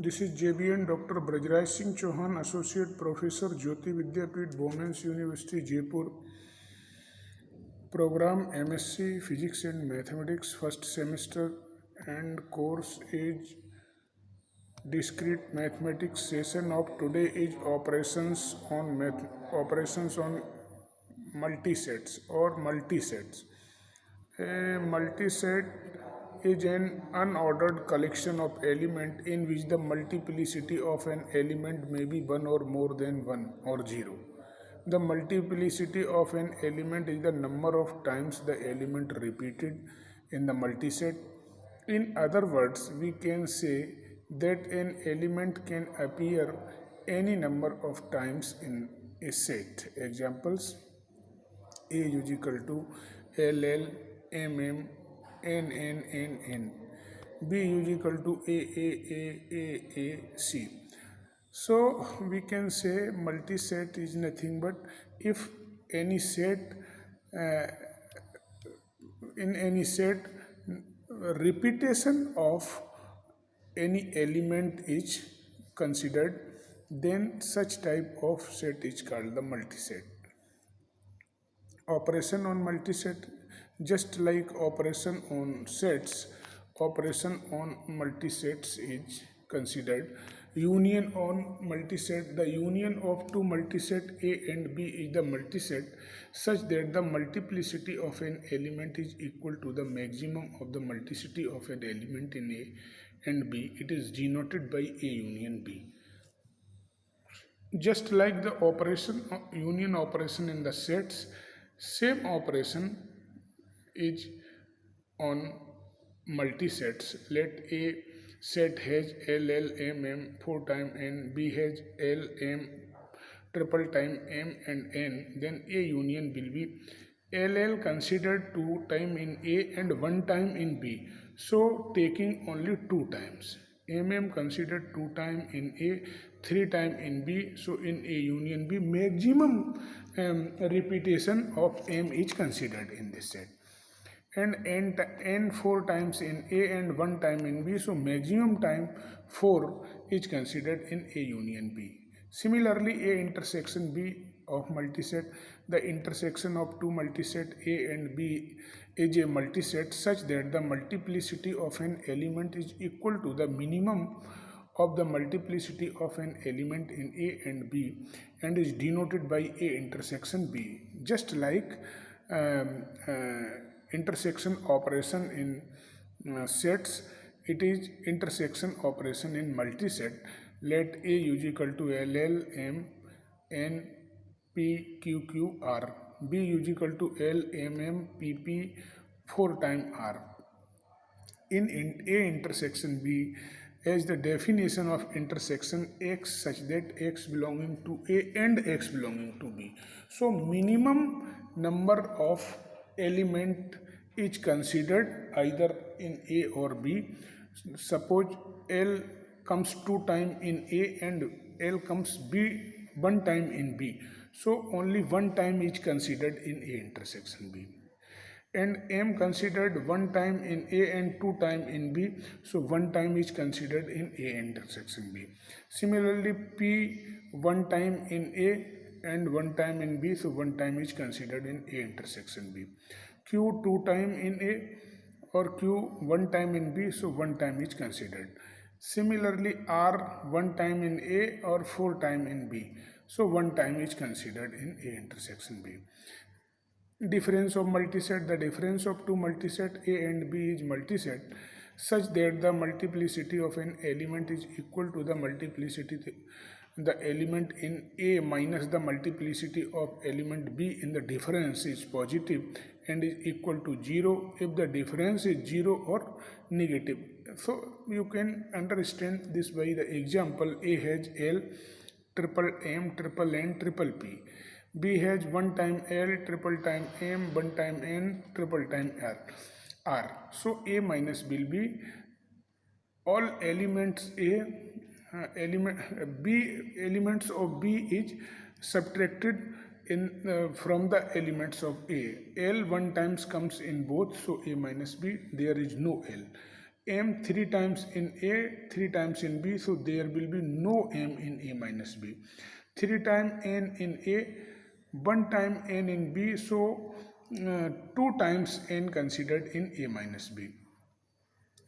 This is JBN Dr. Brajraj Singh Chauhan, Associate Professor, Jyoti Vidyapeeth, Women's University, Jaipur. Program MSc Physics and Mathematics, first semester, and course is Discrete Mathematics. Session of today is operations on multisets or multisets. A multiset is an unordered collection of elements in which the multiplicity of an element may be 1 or more than 1 or 0. The multiplicity of an element is the number of times the element repeated in the multiset. In other words, we can say that an element can appear any number of times in a set. Examples: A is equal to LL, MM, NN. B is equal to A, So we can say multiset is nothing but if any set in any set repetition of any element is considered, then such type of set is called the multiset. Operation on multiset, just like operation on sets, operation on multisets is considered. Union on multiset, the union of two multiset A and B is the multiset such that the multiplicity of an element is equal to the maximum of the multiplicity of an element in A and B. It is denoted by A union B. Just like the operation union operation in the sets, same operation is on multisets. Let A set has L, M 4 time N, B has L, M triple time M and N, then A union will be LL considered 2 time in A and 1 time in B. So taking only 2 times. MM considered 2 time in A, 3 time in B. So in A union B, maximum repetition of M is considered in this set. And n 4 times in A and 1 time in B. So maximum time 4 is considered in A union B. Similarly, A intersection B of multiset, the intersection of two multiset A and B is a multiset such that the multiplicity of an element is equal to the minimum of the multiplicity of an element in A and B and is denoted by A intersection B. Just like intersection operation in sets, it is intersection operation in multiset. Let A is equal to LL, M, N, P, Q, R. B is equal to L, M, PP 4 time R. In A intersection B, as the definition of intersection X such that X belonging to A and X belonging to B. So minimum number of element is considered either in A or B. Suppose L comes 2 time in A and L comes B 1 time in B. So only 1 time is considered in A intersection B. And M considered 1 time in A and 2 time in B. So 1 time is considered in A intersection B. Similarly, P 1 time in A and 1 time in B. So 1 time is considered in A intersection B. Q 2 time in A or Q 1 time in B. So 1 time is considered. Similarly, R 1 time in A or 4 time in B. So 1 time is considered in A intersection B. Difference of multiset, the difference of two multiset A and B is multiset such that the multiplicity of an element is equal to the multiplicity the element in A minus the multiplicity of element B in the difference is positive and is equal to 0 if the difference is 0 or negative. So you can understand this by the example: A has L, triple M, triple N, triple P. B has 1 time L, triple time M, 1 time N, triple time R. So A minus will be all elements elements of B is subtracted in from the elements of A. L 1 times comes in both, so A minus B, there is no L. m 3 times in A, 3 times in B, so there will be no m in A minus B. 3 times n in A, 1 time n in B, so 2 times n considered in A minus B.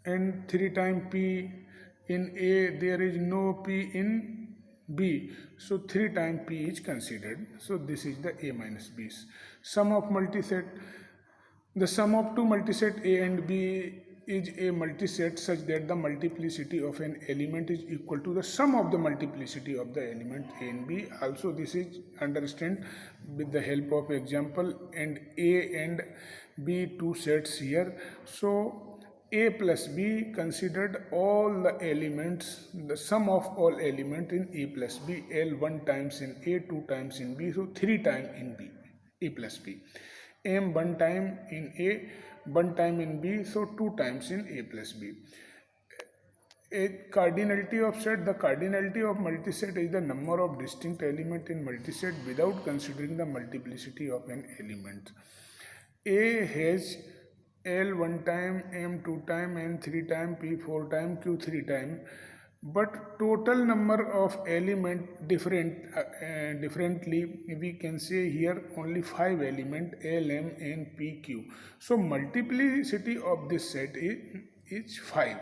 And 3 times p in A, there is no p in B, so 3 times p is considered. So this is the A minus B's. Sum of multiset. The sum of two multiset A and B is a multiset such that the multiplicity of an element is equal to the sum of the multiplicity of the element A and B. Also this is understand with the help of example, and A and B two sets here. So A plus B considered all the elements, the sum of all elements in A plus B, L 1 times in A, 2 times in B, so 3 times in B, A plus B. M 1 time in A, 1 time in B, so 2 times in A plus B. A cardinality of set. The cardinality of multiset is the number of distinct elements in multiset without considering the multiplicity of an element. A has L 1 time, M 2 time, N 3 time, P 4 time, Q 3 time, but total number of element differently we can say here only 5 element L, M, N, P, Q. So multiplicity of this set is 5.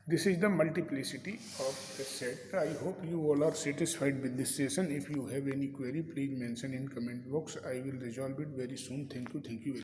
This is the multiplicity of the set. I hope you all are satisfied with this session. If you have any query, please mention in comment box. I will resolve it very soon. Thank you. Thank you.